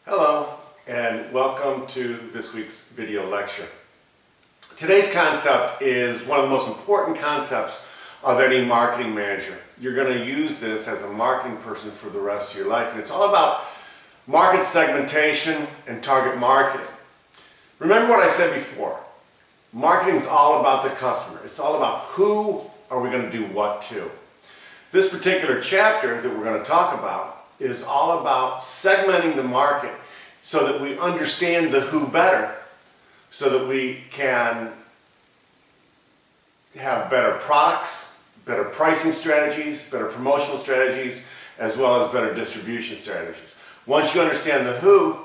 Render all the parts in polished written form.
Hello, and welcome to this week's video lecture. Today's concept is one of the most important concepts of any marketing manager. You're going to use this as a marketing person for the rest of your life, and it's all about market segmentation and target marketing. Remember what I said before. Marketing is all about the customer. It's all about who are we going to do what to. This particular chapter that we're going to talk about is all about segmenting the market so that we understand the who better, so that we can have better products, better pricing strategies, better promotional strategies, as well as better distribution strategies. Once you understand the who,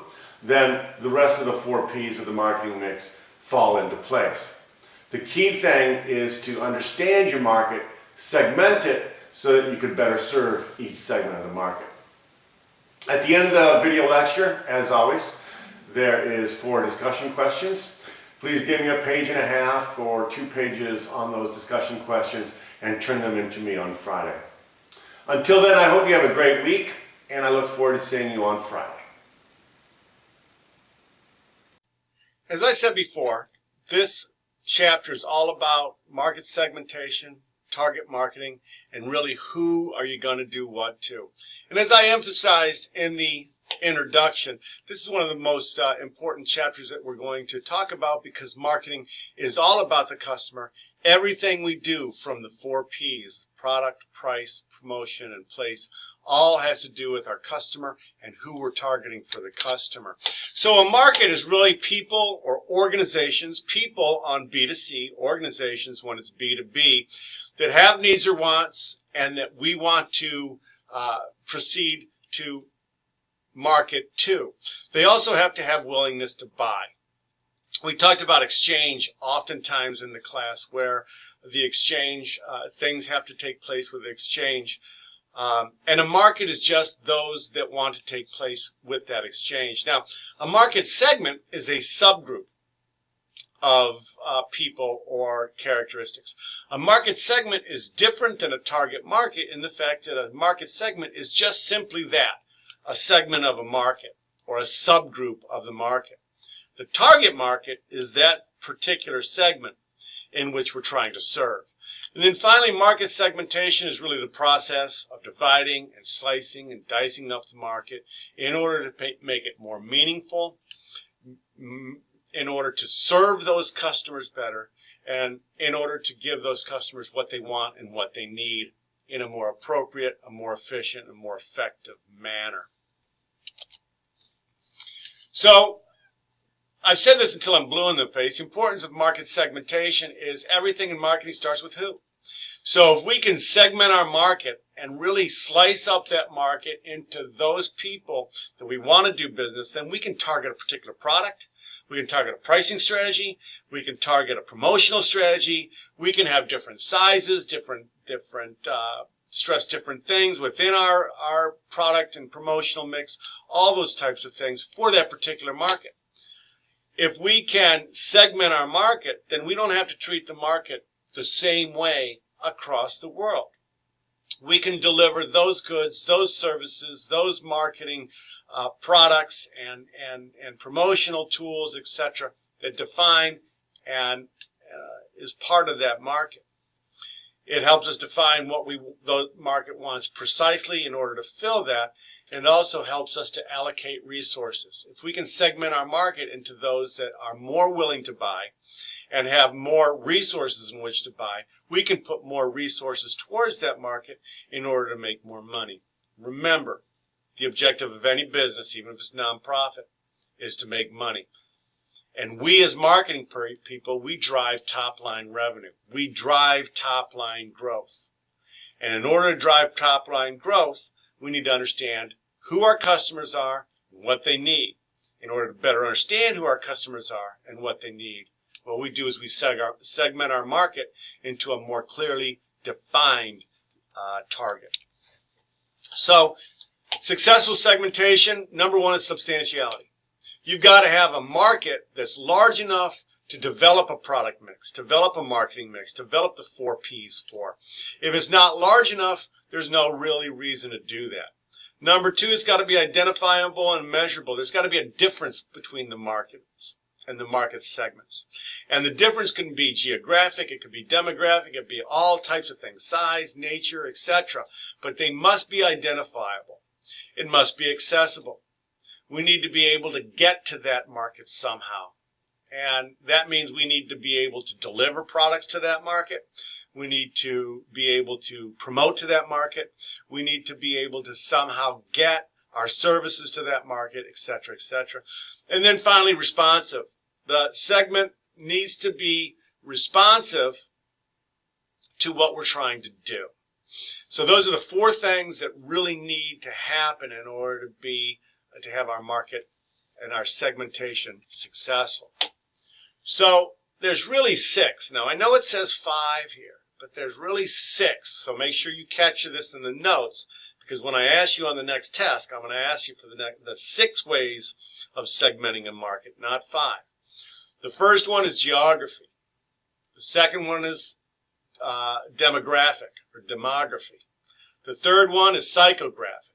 then the rest of the 4 P's of the marketing mix fall into place. The key thing is to understand your market, segment it, so that you can better serve each segment of the market. At the end of the video lecture, as always, there is 4 discussion questions. Please give me a page and a half or 2 pages on those discussion questions and turn them into me on Friday. Until then, I hope you have a great week, and I look forward to seeing you on Friday. As I said before, this chapter is all about market segmentation, target marketing, and really who are you going to do what to. And as I emphasized in the introduction, this is one of the most important chapters that we're going to talk about, because marketing is all about the customer. Everything we do from the 4 P's, product, price, promotion, and place, all has to do with our customer and who we're targeting for the customer. So a market is really people or organizations, people on B2C, organizations when it's B2B, that have needs or wants and that we want to proceed to market to. They also have to have willingness to buy. We talked about exchange oftentimes in the class, where the exchange, things have to take place with exchange. And a market is just those that want to take place with that exchange. Now, a market segment is a subgroup of people or characteristics. A market segment is different than a target market in the fact that a market segment is just simply that, a segment of a market or a subgroup of the market. The target market is that particular segment in which we're trying to serve. And then finally, market segmentation is really the process of dividing and slicing and dicing up the market in order to make it more meaningful, in order to serve those customers better, and in order to give those customers what they want and what they need in a more appropriate, a more efficient, and more effective manner. So, I've said this until I'm blue in the face. The importance of market segmentation is everything in marketing starts with who. So if we can segment our market and really slice up that market into those people that we want to do business, then we can target a particular product. We can target a pricing strategy. We can target a promotional strategy. We can have different sizes, stress different things within our product and promotional mix, all those types of things for that particular market. If we can segment our market, then we don't have to treat the market the same way across the world. We can deliver those goods, those services, those marketing products and promotional tools, etc., that define and is part of that market. It helps us define what the market wants precisely in order to fill that, and it also helps us to allocate resources. If we can segment our market into those that are more willing to buy and have more resources in which to buy, we can put more resources towards that market in order to make more money. Remember, the objective of any business, even if it's nonprofit, is to make money. And we as marketing people, we drive top-line revenue. We drive top-line growth. And in order to drive top-line growth, we need to understand who our customers are and what they need. In order to better understand who our customers are and what they need, what we do is we segment our market into a more clearly defined target. So, successful segmentation, number 1 is substantiality. You've got to have a market that's large enough to develop a product mix, develop a marketing mix, develop the 4 P's for. If it's not large enough, there's no really reason to do that. Number two, it's got to be identifiable and measurable. There's got to be a difference between the markets and the market segments. And the difference can be geographic, it could be demographic, it could be all types of things, size, nature, etc. But they must be identifiable. It must be accessible. We need to be able to get to that market somehow. And that means we need to be able to deliver products to that market. We need to be able to promote to that market. We need to be able to somehow get our services to that market, etc., etc. And then finally, responsive. The segment needs to be responsive to what we're trying to do. So those are the four things that really need to happen in order to have our market and our segmentation successful. So there's really six. Now I know it says five here, but there's really six. So make sure you capture this in the notes, because when I ask you on the next test, I'm going to ask you for the 6 ways of segmenting a market, not 5. The first one is geography. The second one is demographic or demography. The third one is psychographic.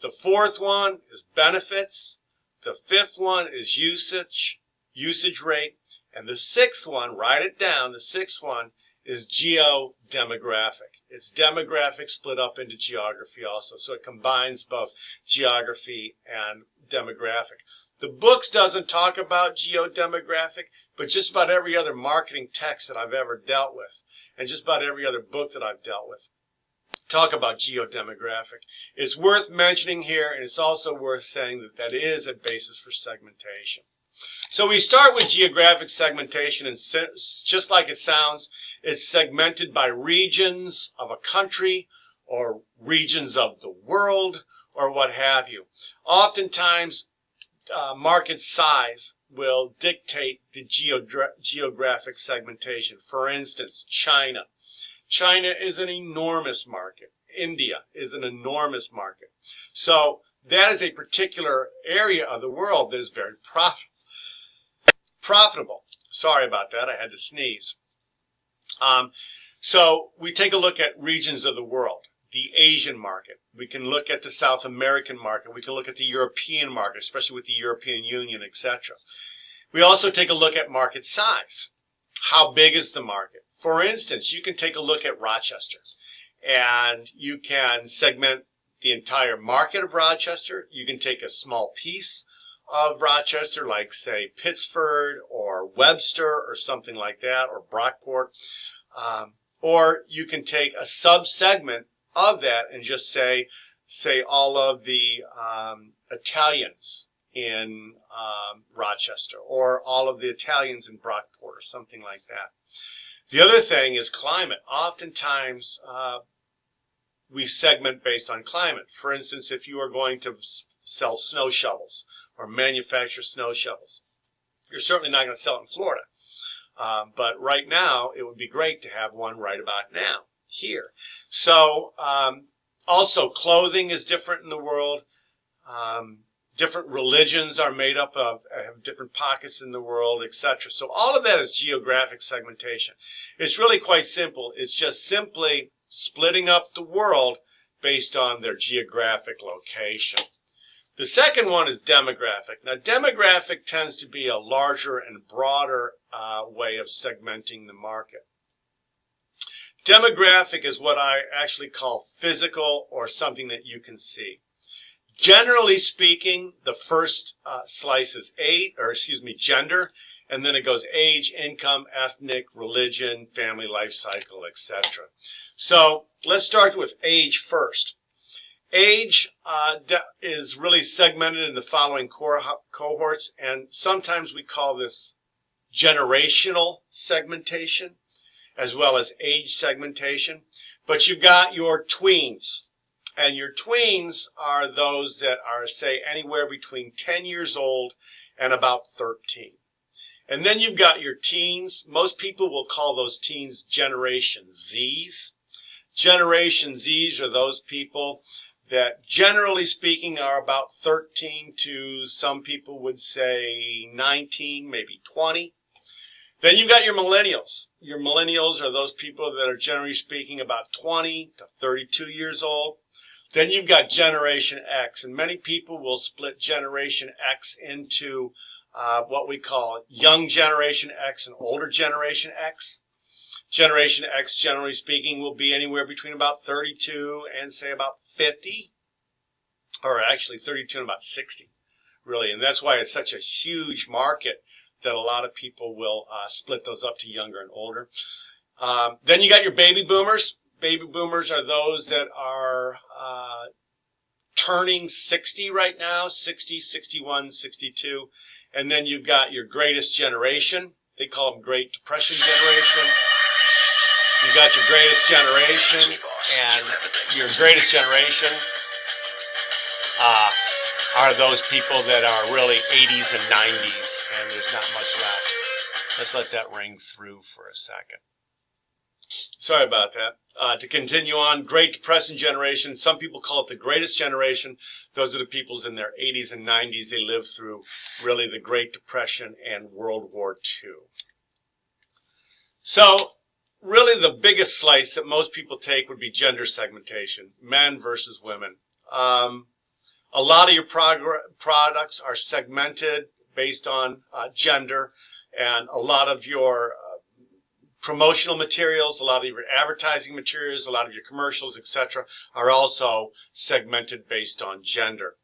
The fourth one is benefits. The fifth one is usage rate. And the sixth one, write it down, the sixth one is geodemographic. It's demographic split up into geography also. So it combines both geography and demographic. The books doesn't talk about geodemographic, but just about every other marketing text that I've ever dealt with, and just about every other book that I've dealt with, talk about geodemographic. It's worth mentioning here, and it's also worth saying that that is a basis for segmentation. So we start with geographic segmentation, and just like it sounds, it's segmented by regions of a country or regions of the world or what have you. Oftentimes, market size will dictate the geographic segmentation. For instance, China. China is an enormous market. India is an enormous market. So that is a particular area of the world that is very profitable. Sorry about that. I had to sneeze. So we take a look at regions of the world. The Asian market. We can look at the South American market. We can look at the European market, especially with the European Union, etc. We also take a look at market size. How big is the market? For instance, you can take a look at Rochester, and you can segment the entire market of Rochester. You can take a small piece of Rochester, like, say, Pittsford or Webster or something like that, or Brockport. Or you can take a sub-segment of that and just say all of the Italians in Rochester, or all of the Italians in Brockport, or something like that. The other thing is climate. Oftentimes, we segment based on climate. For instance, if you are going to sell snow shovels or manufacture snow shovels, you're certainly not going to sell it in Florida. But right now, it would be great to have one right about now, here. So also, clothing is different in the world. Different religions are made up of, have different pockets in the world, etc. So all of that is geographic segmentation. It's really quite simple. It's just simply splitting up the world based on their geographic location. The second one is demographic. Now, demographic tends to be a larger and broader way of segmenting the market. Demographic is what I actually call physical, or something that you can see. Generally speaking, the first slice is gender, and then it goes age, income, ethnic, religion, family life cycle, etc. So let's start with age first. Age is really segmented in the following cohorts, and sometimes we call this generational segmentation as well as age segmentation. But you've got your tweens. And your tweens are those that are, say, anywhere between 10 years old and about 13. And then you've got your teens. Most people will call those teens Generation Zs. Generation Zs are those people that, generally speaking, are about 13 to, some people would say, 19, maybe 20. Then you've got your millennials. Your millennials are those people that are, generally speaking, about 20 to 32 years old. Then you've got Generation X, and many people will split Generation X into what we call young Generation X and older Generation X. Generation X, generally speaking, will be anywhere between about 32 and say about 50, or actually 32 and about 60, really. And that's why it's such a huge market that a lot of people will split those up to younger and older. Then you got your baby boomers. Baby boomers are those that are turning 60 right now, 60, 61, 62. And then you've got your greatest generation. They call them Great Depression generation. You got your greatest generation, and your greatest generation are those people that are really 80s and 90s, and there's not much left. Let's let that ring through for a second. Sorry about that. To continue on, Great Depression generation, some people call it the greatest generation. Those are the people in their 80s and 90s. They lived through really the Great Depression and World War II. So, really the biggest slice that most people take would be gender segmentation, men versus women. A lot of your products are segmented based on gender, and a lot of your promotional materials, a lot of your advertising materials, a lot of your commercials, etc., are also segmented based on gender.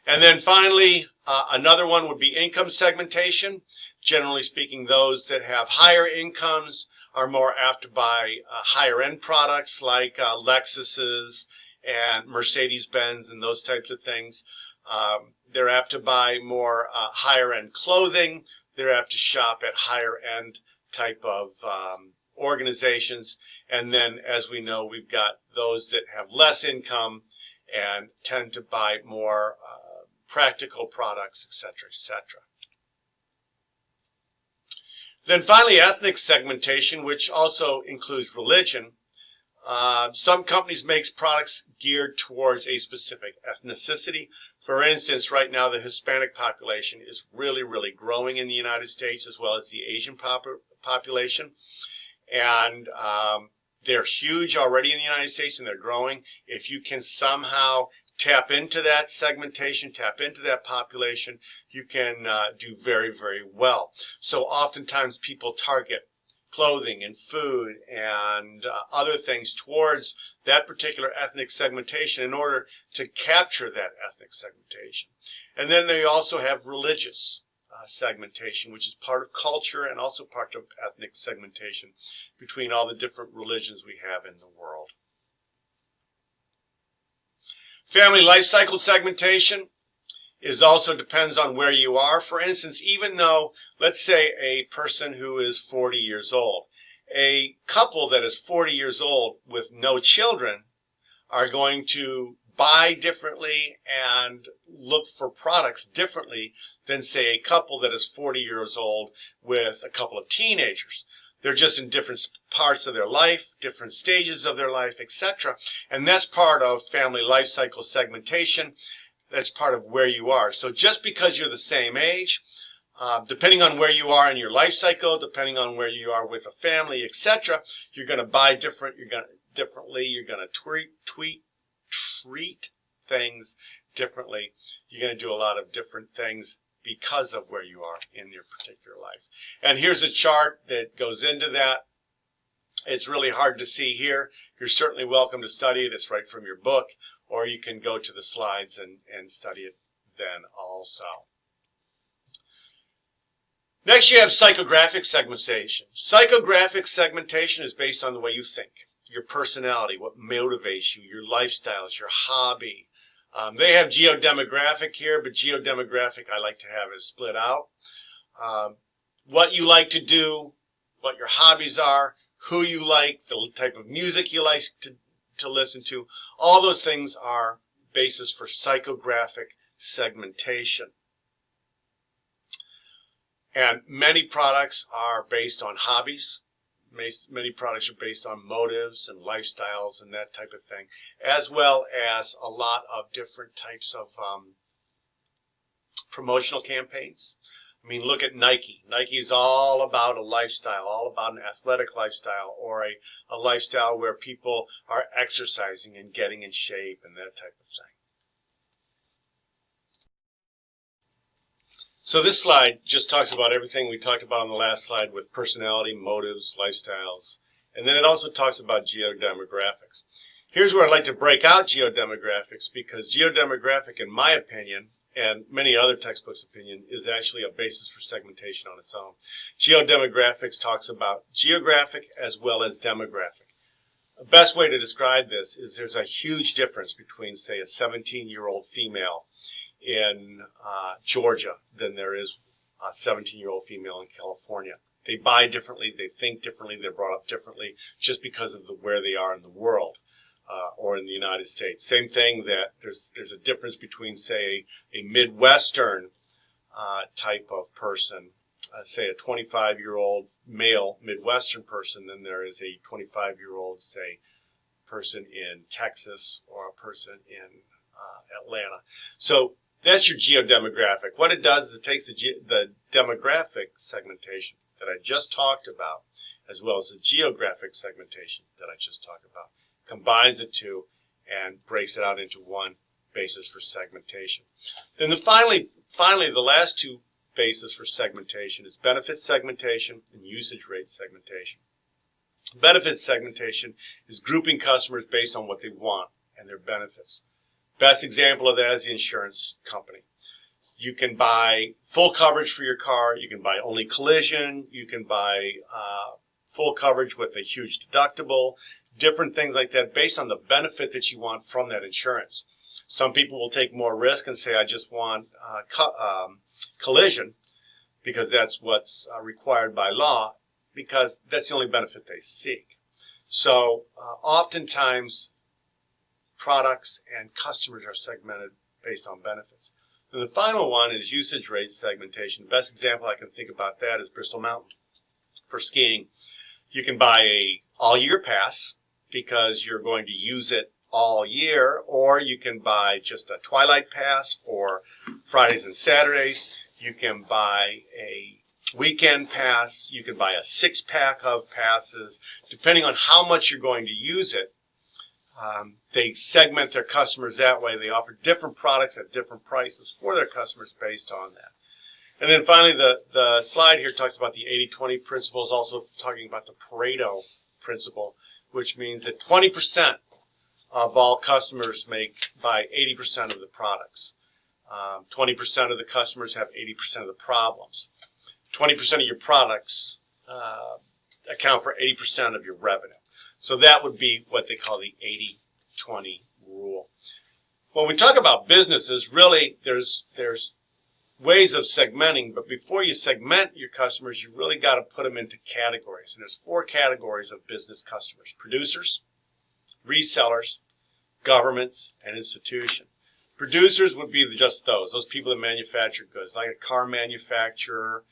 And then finally, another one would be income segmentation. Generally speaking, those that have higher incomes are more apt to buy higher end products like Lexuses and Mercedes-Benz and those types of things. They're apt to buy more higher end clothing. They're apt to shop at higher end type of organizations. And then, as we know, we've got those that have less income and tend to buy more practical products, etc., etc. Then finally, ethnic segmentation, which also includes religion. Some companies make products geared towards a specific ethnicity. For instance, right now the Hispanic population is really, really growing in the United States, as well as the Asian population. And they're huge already in the United States, and they're growing. If you can somehow tap into that segmentation, tap into that population, you can do very, very well. So oftentimes people target clothing and food and other things towards that particular ethnic segmentation in order to capture that ethnic segmentation. And then they also have religious segmentation, which is part of culture and also part of ethnic segmentation between all the different religions we have in the world. Family life cycle segmentation is also depends on where you are. For instance, even though, let's say a person who is 40 years old, a couple that is 40 years old with no children are going to buy differently and look for products differently than, say, a couple that is 40 years old with a couple of teenagers. They're just in different parts of their life, different stages of their life, etc. And that's part of family life cycle segmentation. That's part of where you are. So just because you're the same age, depending on where you are in your life cycle, depending on where you are with a family, etc., you're going to buy different. You're going to differently. You're going to treat things differently. You're going to do a lot of different things because of where you are in your particular life. And here's a chart that goes into that. It's really hard to see here. You're certainly welcome to study it. It's right from your book, or you can go to the slides and study it then also. Next, you have psychographic segmentation. Psychographic segmentation is based on the way you think, your personality, what motivates you, your lifestyles, your hobby. They have geodemographic here, but geodemographic I like to have is split out. What you like to do, what your hobbies are, who you like, the type of music you like to listen to, all those things are basis for psychographic segmentation. And many products are based on hobbies. Many products are based on motives and lifestyles and that type of thing, as well as a lot of different types of promotional campaigns. I mean, look at Nike. Nike is all about a lifestyle, all about an athletic lifestyle, or a lifestyle where people are exercising and getting in shape and that type of thing. So this slide just talks about everything we talked about on the last slide with personality, motives, lifestyles, and then it also talks about geodemographics. Here's where I'd like to break out geodemographics, because geodemographic, in my opinion, and many other textbooks' opinion, is actually a basis for segmentation on its own. Geodemographics talks about geographic as well as demographic. The best way to describe this is there's a huge difference between, say, a 17-year-old female in Georgia than there is a 17-year-old female in California. They buy differently, they think differently, they're brought up differently just because of where they are in the world or in the United States. Same thing that there's a difference between, say, a Midwestern type of person, say a 25-year-old male Midwestern person, than there is a 25-year-old, say, person in Texas or a person in Atlanta. So that's your geodemographic. What it does is it takes the demographic segmentation that I just talked about, as well as the geographic segmentation that I just talked about, combines the two and breaks it out into one basis for segmentation. Then finally, the last two bases for segmentation is benefit segmentation and usage rate segmentation. Benefit segmentation is grouping customers based on what they want and their benefits. Best example of that is the insurance company. You can buy full coverage for your car. You can buy only collision. You can buy full coverage with a huge deductible, different things like that based on the benefit that you want from that insurance. Some people will take more risk and say, I just want collision because that's what's required by law, because that's the only benefit they seek. So oftentimes, products and customers are segmented based on benefits. And the final one is usage rate segmentation. The best example I can think about that is Bristol Mountain. For skiing, you can buy a all-year pass because you're going to use it all year, or you can buy just a twilight pass for Fridays and Saturdays. You can buy a weekend pass. You can buy a 6-pack of passes. Depending on how much you're going to use it, they segment their customers that way. They offer different products at different prices for their customers based on that. And then finally, the slide here talks about the 80-20 principles, also talking about the Pareto principle, which means that 20% of all customers buy 80% of the products. 20% of the customers have 80% of the problems. 20% of your products account for 80% of your revenue. So that would be what they call the 80-20 rule. When we talk about businesses, really there's ways of segmenting, but before you segment your customers, you really got to put them into categories. And there's 4 categories of business customers: producers, resellers, governments, and institutions. Producers would be just those people that manufacture goods, like a car manufacturer,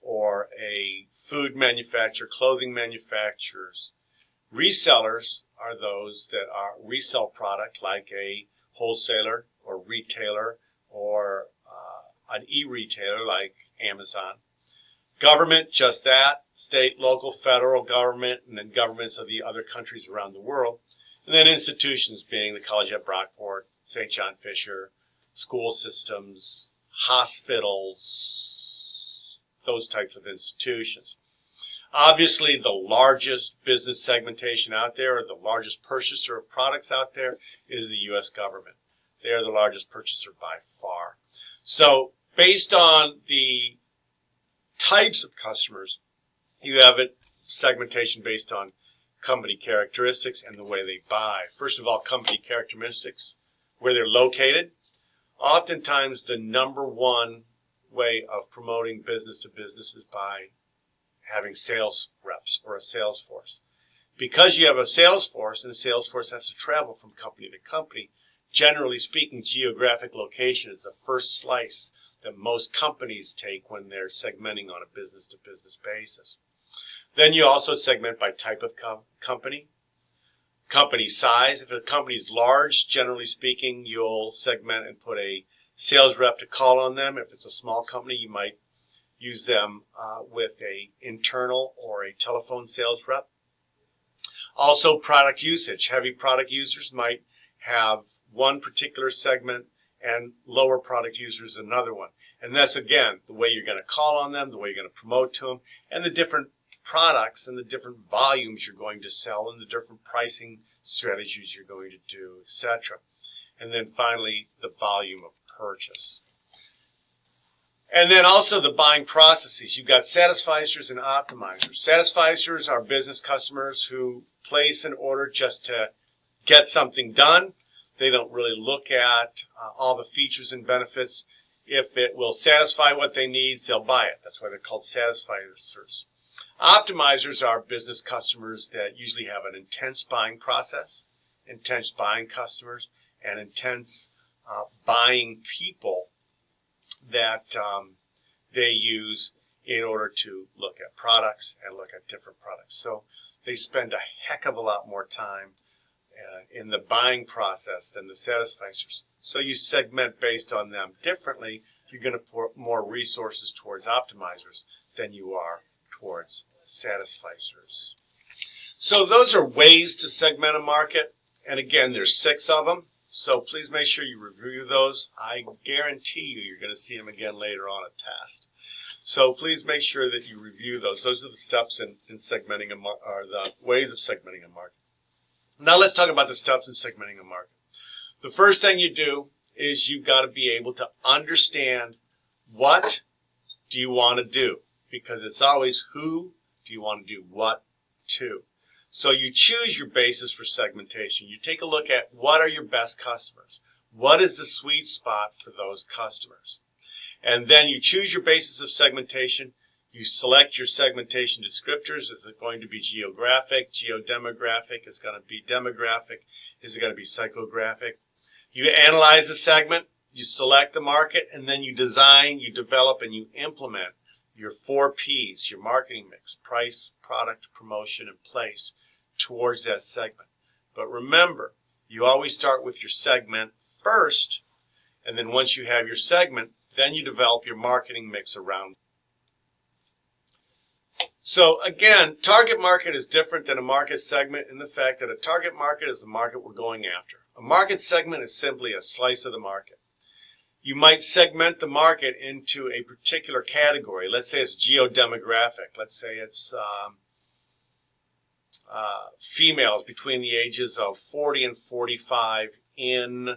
or a food manufacturer, clothing manufacturers. Resellers are those that resell product, like a wholesaler or retailer or an e-retailer like Amazon. Government, just that, state, local, federal government, and then governments of the other countries around the world. And then institutions being the College at Brockport, St. John Fisher, school systems, hospitals, those types of institutions. Obviously, the largest business segmentation out there, or the largest purchaser of products out there, is the U.S. government. They are the largest purchaser by far. So based on the types of customers, you have segmentation based on company characteristics and the way they buy. First of all, company characteristics, where they're located. Oftentimes, the number one way of promoting business to business is by having sales reps or a sales force. Because you have a sales force, and the sales force has to travel from company to company, generally speaking, geographic location is the first slice that most companies take when they're segmenting on a business-to-business basis. Then you also segment by type of company, company size. If a company is large, generally speaking, you'll segment and put a sales rep to call on them. If it's a small company, you might use them with a internal or a telephone sales rep. Also, product usage. Heavy product users might have one particular segment and lower product users another one. And that's, again, the way you're going to call on them, the way you're going to promote to them, and the different products and the different volumes you're going to sell and the different pricing strategies you're going to do, etc. And then finally, the volume of purchase. And then also the buying processes. You've got satisficers and optimizers. Satisficers are business customers who place an order just to get something done. They don't really look at all the features and benefits. If it will satisfy what they need, they'll buy it. That's why they're called satisficers. Optimizers are business customers that usually have an intense buying process, intense buying customers, and intense buying people that they use in order to look at products and look at different products. So they spend a heck of a lot more time in the buying process than the satisficers. So you segment based on them differently. You're going to put more resources towards optimizers than you are towards satisficers. So those are ways to segment a market. And again, there's 6 of them. So please make sure you review those. I guarantee you're going to see them again later on at test. So please make sure that you review those. Those are the steps in segmenting or the ways of segmenting a market. Now let's talk about the steps in segmenting a market. The first thing you do is you've got to be able to understand what do you want to do, because it's always who do you want to do what to. So you choose your basis for segmentation. You take a look at what are your best customers. What is the sweet spot for those customers? And then you choose your basis of segmentation. You select your segmentation descriptors. Is it going to be geographic, geodemographic? Is it going to be demographic? Is it going to be psychographic? You analyze the segment, you select the market, and then you design, you develop, and you implement your 4 Ps, your marketing mix: price, product, promotion, and place towards that segment. But remember, you always start with your segment first, and then once you have your segment, then you develop your marketing mix around it. So again, target market is different than a market segment in the fact that a target market is the market we're going after. A market segment is simply a slice of the market. You might segment the market into a particular category. Let's say it's geodemographic. Let's say it's females between the ages of 40 and 45 in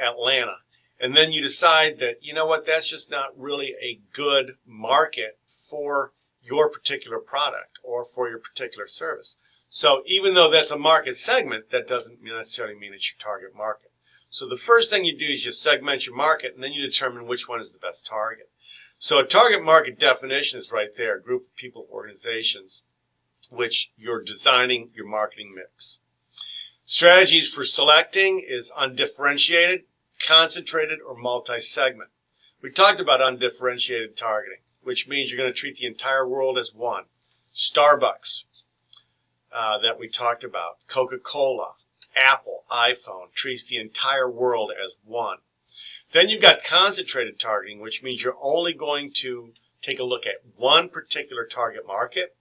Atlanta. And then you decide that, you know what, that's just not really a good market for your particular product or for your particular service. So even though that's a market segment, that doesn't necessarily mean it's your target market. So the first thing you do is you segment your market, and then you determine which one is the best target. So a target market definition is right there: a group of people, organizations, which you're designing your marketing mix. Strategies for selecting is undifferentiated, concentrated, or multi-segment. We talked about undifferentiated targeting, which means you're going to treat the entire world as one. Starbucks, that we talked about, Coca-Cola, Apple, iPhone, treats the entire world as one. Then you've got concentrated targeting, which means you're only going to take a look at one particular target market.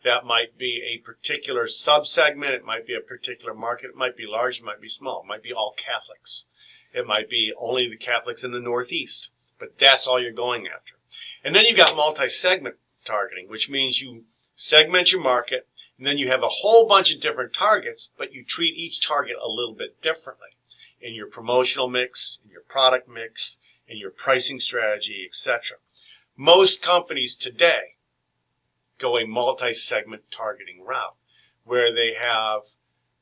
That might be a particular subsegment. It might be a particular market. It might be large. It might be small. It might be all Catholics. It might be only the Catholics in the Northeast. But that's all you're going after. And then you've got multi-segment targeting, which means you segment your market, and then you have a whole bunch of different targets, but you treat each target a little bit differently in your promotional mix, in your product mix, in your pricing strategy, etc. Most companies today go a multi-segment targeting route where they have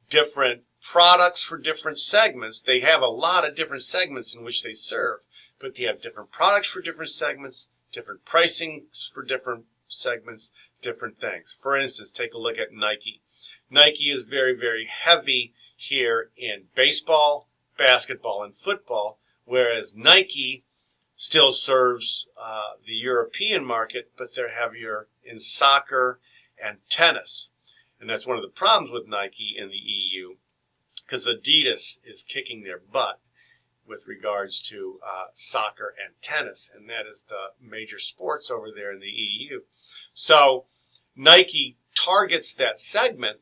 different products for different segments. They have a lot of different segments in which they serve, but they have different products for different segments, different pricing for different segments, different things. For instance, take a look at Nike. Nike is very, very heavy here in baseball, basketball, and football, whereas Nike still serves the European market, but they're heavier in soccer and tennis. And that's one of the problems with Nike in the EU, because Adidas is kicking their butt with regards to soccer and tennis, and that is the major sports over there in the EU. So Nike targets that segment,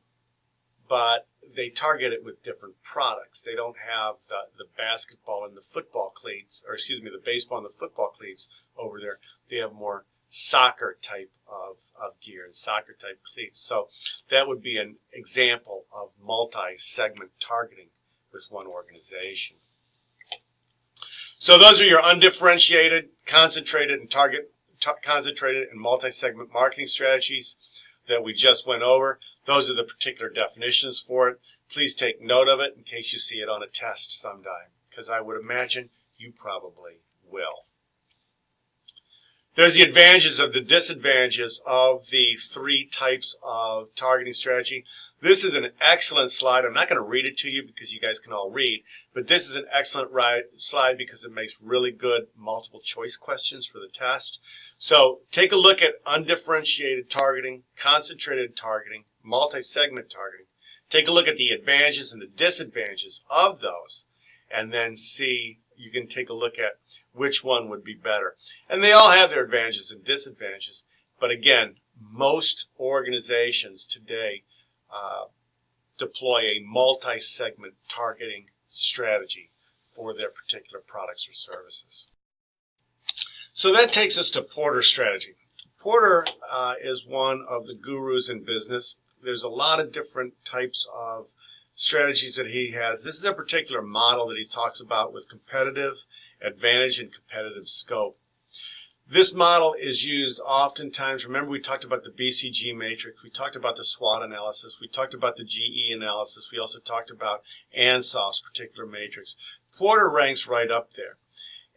but they target it with different products. They don't have the basketball and the football cleats, or excuse me, the baseball and the football cleats over there. They have more soccer type of gear and soccer type cleats. So that would be an example of multi-segment targeting with one organization. So those are your undifferentiated, concentrated, and concentrated and multi-segment marketing strategies that we just went over. Those are the particular definitions for it. Please take note of it in case you see it on a test sometime, because I would imagine you probably will. There's the advantages of the disadvantages of the three types of targeting strategy. This is an excellent slide. I'm not going to read it to you because you guys can all read, but this is an excellent slide because it makes really good multiple choice questions for the test. So take a look at undifferentiated targeting, concentrated targeting, multi-segment targeting. Take a look at the advantages and the disadvantages of those, and then see, you can take a look at which one would be better. And they all have their advantages and disadvantages, but again, most organizations today deploy a multi-segment targeting strategy for their particular products or services. So that takes us to Porter's strategy. Porter is one of the gurus in business. There's a lot of different types of strategies that he has. This is a particular model that he talks about with competitive advantage and competitive scope. This model is used oftentimes. Remember, we talked about the BCG matrix. We talked about the SWOT analysis. We talked about the GE analysis. We also talked about Ansof's particular matrix. Porter ranks right up there.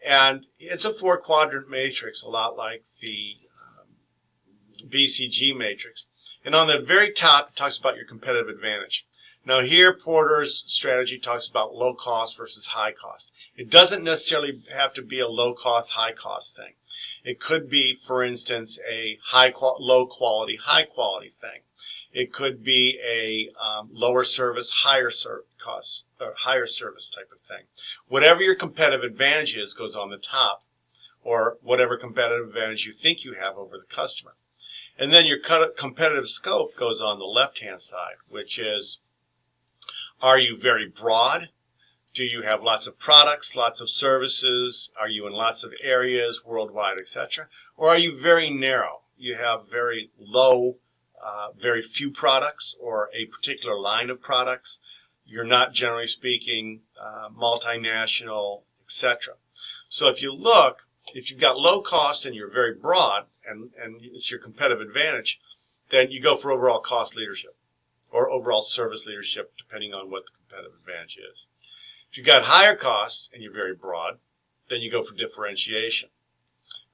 And it's a four-quadrant matrix, a lot like the BCG matrix. And on the very top, it talks about your competitive advantage. Now here, Porter's strategy talks about low cost versus high cost. It doesn't necessarily have to be a low cost, high cost thing. It could be, for instance, a low quality, high quality thing. It could be a lower service, higher cost, or higher service type of thing. Whatever your competitive advantage is goes on the top, or whatever competitive advantage you think you have over the customer. And then your competitive scope goes on the left-hand side, which is, are you very broad? Do you have lots of products, lots of services? Are you in lots of areas, worldwide, etc.? Or are you very narrow? You have very low, very few products, or a particular line of products. You're not, generally speaking, multinational, etc. So if you look, if you've got low cost and you're very broad, and it's your competitive advantage, then you go for overall cost leadership or overall service leadership, depending on what the competitive advantage is. If you've got higher costs and you're very broad, then you go for differentiation.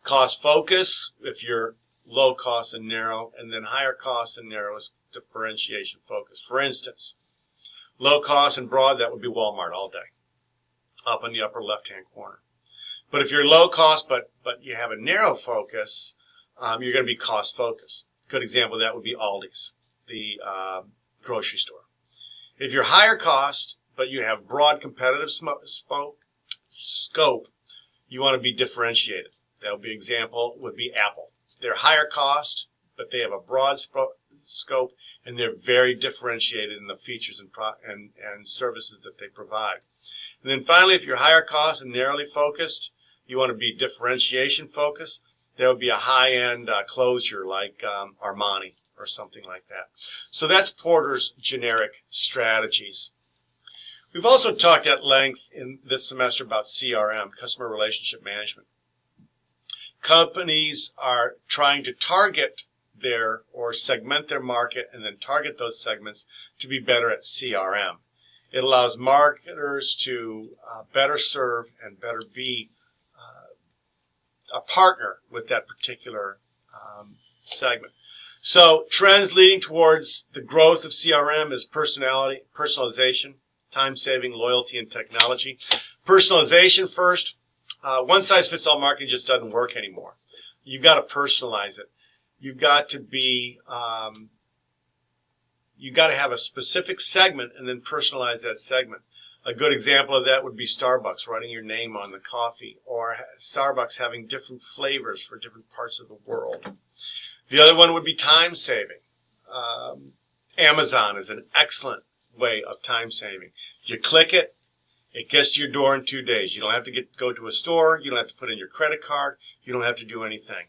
Cost focus, if you're low cost and narrow, and then higher cost and narrow is differentiation focus. For instance, low cost and broad, that would be Walmart all day, up in the upper left-hand corner. But if you're low cost but you have a narrow focus, you're going to be cost focused. Good example of that would be Aldi's, the grocery store. If you're higher cost but you have broad competitive scope, you want to be differentiated. That would be example would be Apple. They're higher cost, but they have a broad scope, and they're very differentiated in the features and services that they provide. And then finally, if you're higher cost and narrowly focused, you want to be differentiation focused. There would be a high-end closure like Armani or something like that. So that's Porter's generic strategies. We've also talked at length in this semester about CRM, customer relationship management. Companies are trying to target or segment their market and then target those segments to be better at CRM. It allows marketers to better serve and better be a partner with that particular segment. So trends leading towards the growth of CRM is personalization, time-saving, loyalty, and technology. Personalization first. One-size-fits-all marketing just doesn't work anymore. You've got to personalize it. You've got to be, you've got to have a specific segment and then personalize that segment. A good example of that would be Starbucks writing your name on the coffee, or Starbucks having different flavors for different parts of the world. The other one would be time saving. Amazon is an excellent way of time saving. You click it, it gets to your door in 2 days. You don't have to go to a store. You don't have to put in your credit card. You don't have to do anything.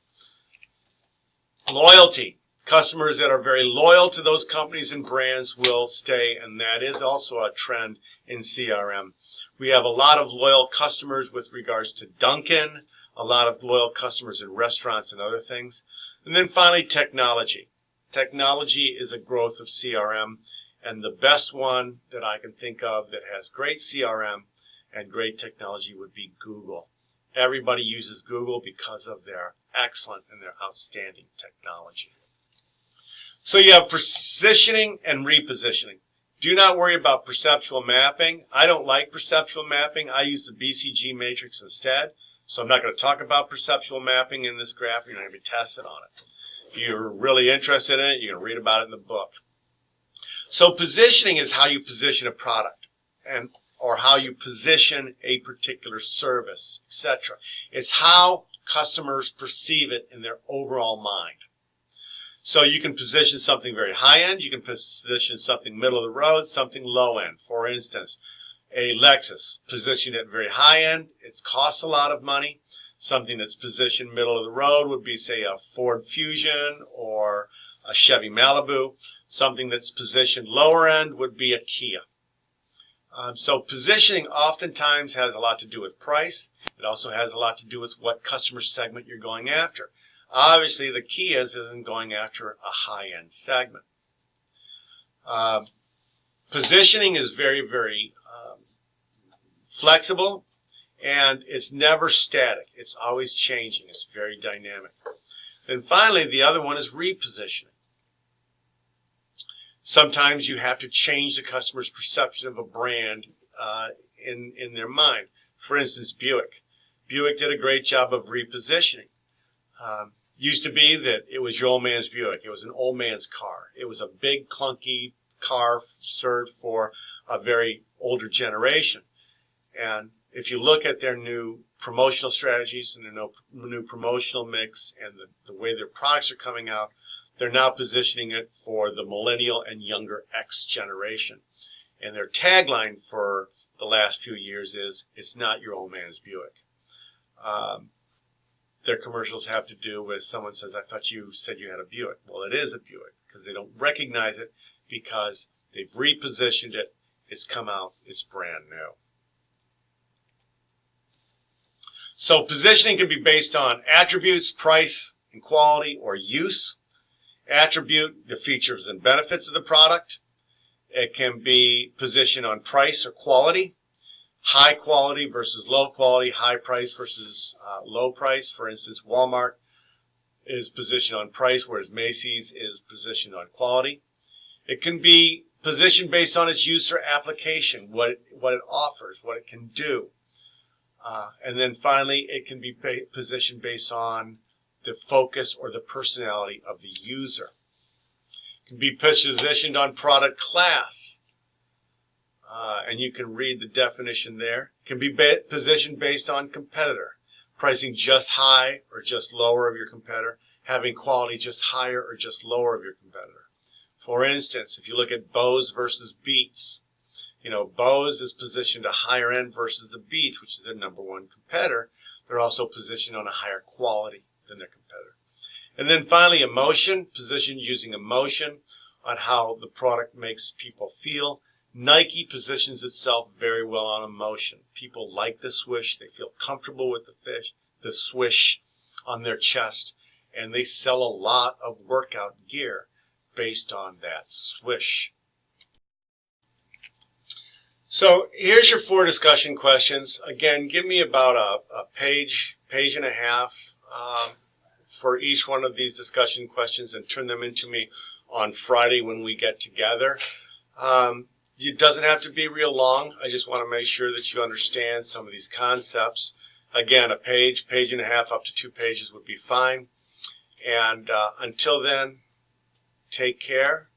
Loyalty. Customers that are very loyal to those companies and brands will stay, and that is also a trend in CRM. We have a lot of loyal customers with regards to Dunkin', a lot of loyal customers in restaurants and other things. And then finally, technology. Technology is a growth of CRM, and the best one that I can think of that has great CRM and great technology would be Google. Everybody uses Google because of their excellent and their outstanding technology. So you have positioning and repositioning. Do not worry about perceptual mapping. I don't like perceptual mapping. I use the BCG matrix instead. So I'm not going to talk about perceptual mapping in this graph. You're not going to be tested on it. If you're really interested in it, you can read about it in the book. So positioning is how you position a product or how you position a particular service, etc. It's how customers perceive it in their overall mind. So you can position something very high-end. You can position something middle of the road, something low-end. For instance, a Lexus positioned at very high-end. It costs a lot of money. Something that's positioned middle of the road would be, say, a Ford Fusion or a Chevy Malibu. Something that's positioned lower-end would be a Kia. So positioning oftentimes has a lot to do with price. It also has a lot to do with what customer segment you're going after. Obviously, the Kias isn't going after a high-end segment. Positioning is very, very flexible, and it's never static. It's always changing. It's very dynamic. Then finally, the other one is repositioning. Sometimes you have to change the customer's perception of a brand in their mind. For instance, Buick. Buick did a great job of repositioning. Used to be that it was your old man's Buick. It was an old man's car. It was a big, clunky car served for a very older generation. And if you look at their new promotional strategies and their new promotional mix and the way their products are coming out, they're now positioning it for the millennial and younger X generation. And their tagline for the last few years is, "It's not your old man's Buick." Their commercials have to do with someone says, "I thought you said you had a Buick." Well, it is a Buick because they don't recognize it because they've repositioned it. It's come out. It's brand new. So positioning can be based on attributes, price, and quality, or use. Attribute, the features and benefits of the product. It can be positioned on price or quality. High quality versus low quality, high price versus low price. For instance, Walmart is positioned on price, whereas Macy's is positioned on quality. It can be positioned based on its use or application, what it offers, what it can do. And then finally, it can be positioned based on the focus or the personality of the user. It can be positioned on product class. And you can read the definition there. It can be positioned based on competitor, pricing just high or just lower of your competitor, having quality just higher or just lower of your competitor. For instance, if you look at Bose versus Beats, Bose is positioned a higher end versus the Beats, which is their number one competitor. They're also positioned on a higher quality than their competitor. And then finally, emotion, positioned using emotion on how the product makes people feel. Nike positions itself very well on emotion. People like the swoosh. They feel comfortable with the swoosh on their chest, and they sell a lot of workout gear based on that swoosh. So here's your 4 discussion questions. Again, give me about a page and a half for each one of these discussion questions and turn them into me on Friday when we get together. It doesn't have to be real long. I just want to make sure that you understand some of these concepts. Again, a page and a half, up to 2 pages would be fine. And until then, take care,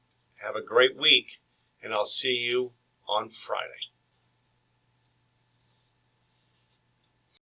have a great week, and I'll see you on Friday.